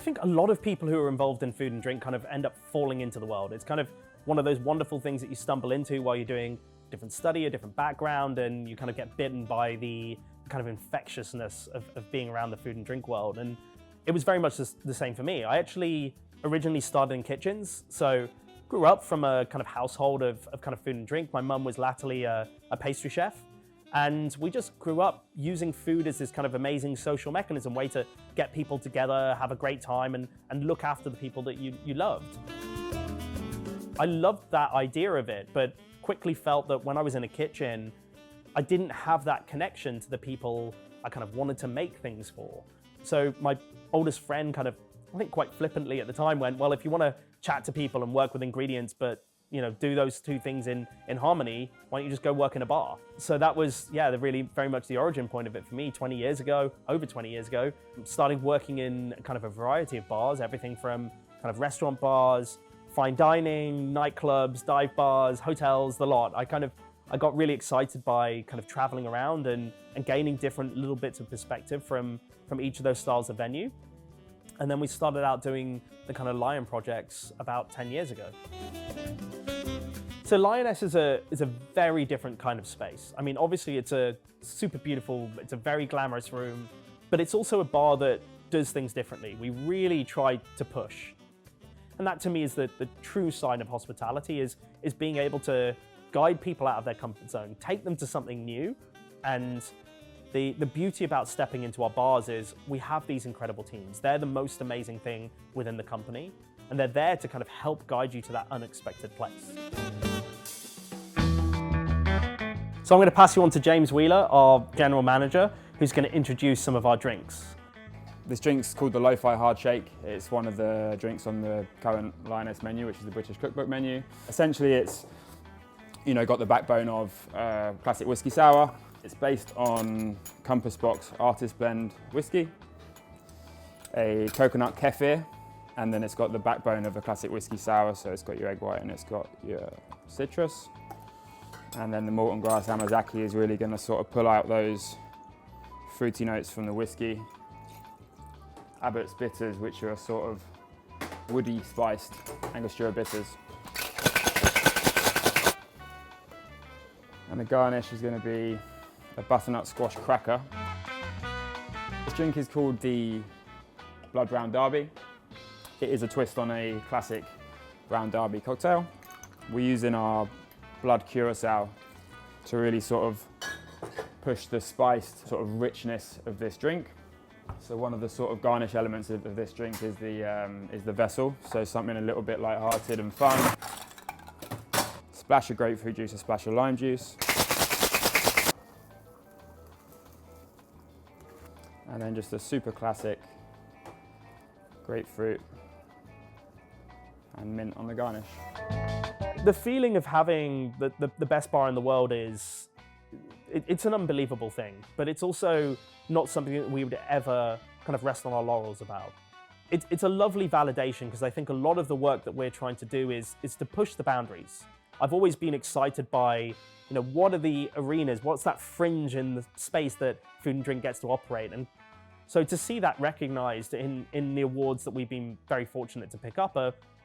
think a lot of people who are involved in food and drink kind of end up falling into the world. It's kind of one of those wonderful things that you stumble into while you're doing a different study, a different background, and you kind of get bitten by the kind of infectiousness of being around the food and drink world. And it was very much the same for me. I actually originally started in kitchens, so grew up from a kind of household of kind of food and drink. My mum was latterly a pastry chef, and we just grew up using food as this kind of amazing social mechanism, way to get people together, have a great time, and look after the people that you loved. I loved that idea of it, but quickly felt that when I was in a kitchen, I didn't have that connection to the people I kind of wanted to make things for. So my oldest friend kind of, I think quite flippantly at the time, went, well, if you want to chat to people and work with ingredients, but do those two things in harmony, why don't you just go work in a bar? So that was, really very much the origin point of it for me. over 20 years ago, started working in kind of a variety of bars, everything from kind of restaurant bars, fine dining, nightclubs, dive bars, hotels, the lot. I got really excited by kind of traveling around and gaining different little bits of perspective from each of those styles of venue. And then we started out doing the kind of Lyan projects about 10 years ago. So Lyaness is a very different kind of space. I mean, obviously it's a super beautiful, it's a very glamorous room, but it's also a bar that does things differently. We really try to push. And that to me is the true sign of hospitality, is being able to guide people out of their comfort zone, take them to something new. And the beauty about stepping into our bars is we have these incredible teams. They're the most amazing thing within the company, and they're there to kind of help guide you to that unexpected place. So I'm going to pass you on to James Wheeler, our general manager, who's going to introduce some of our drinks. This drink's called the Lo-Fi Hard Shake. It's one of the drinks on the current Lyaness menu, which is the British cookbook menu. Essentially, it's got the backbone of classic whiskey sour. It's based on Compass Box Artist Blend whiskey, a coconut kefir, and then it's got the backbone of a classic whiskey sour, so it's got your egg white and it's got your citrus. And then the malt and grass Amazaki is really going to sort of pull out those fruity notes from the whiskey. Abbott's bitters, which are sort of woody spiced Angostura bitters. And the garnish is going to be a butternut squash cracker. This drink is called the Blood Brown Derby. It is a twist on a classic Brown Derby cocktail. We're using our blood curacao to really sort of push the spiced sort of richness of this drink. So one of the sort of garnish elements of this drink is the vessel, so something a little bit light-hearted and fun. Splash of grapefruit juice, a splash of lime juice. And then just a super classic grapefruit and mint on the garnish. The feeling of having the best bar in the world it's an unbelievable thing, but it's also not something that we would ever kind of rest on our laurels about. It's a lovely validation, because I think a lot of the work that we're trying to do is to push the boundaries. I've always been excited by, what are the arenas, what's that fringe in the space that food and drink gets to operate. And so to see that recognized in the awards that we've been very fortunate to pick up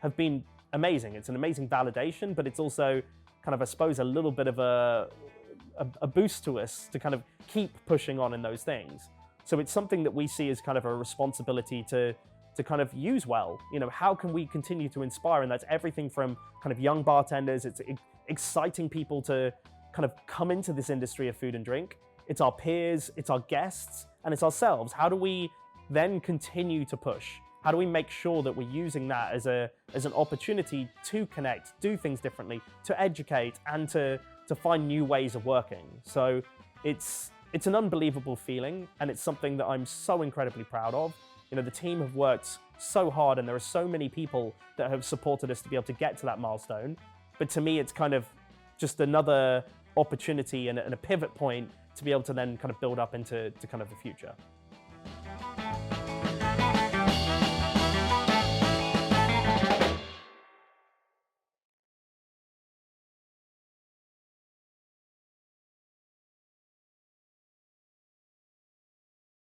have been amazing. It's an amazing validation, but it's also kind of, I suppose, a little bit of a boost to us to kind of keep pushing on in those things. So it's something that we see as kind of a responsibility to kind of use well. How can we continue to inspire? And that's everything from kind of young bartenders. It's exciting people to kind of come into this industry of food and drink. It's our peers, it's our guests, and it's ourselves. How do we then continue to push? How do we make sure that we're using that as an opportunity to connect, do things differently, to educate, and to find new ways of working? So it's an unbelievable feeling, and it's something that I'm so incredibly proud of. The team have worked so hard, and there are so many people that have supported us to be able to get to that milestone. But to me, it's kind of just another opportunity and a pivot point to be able to then kind of build up into kind of the future.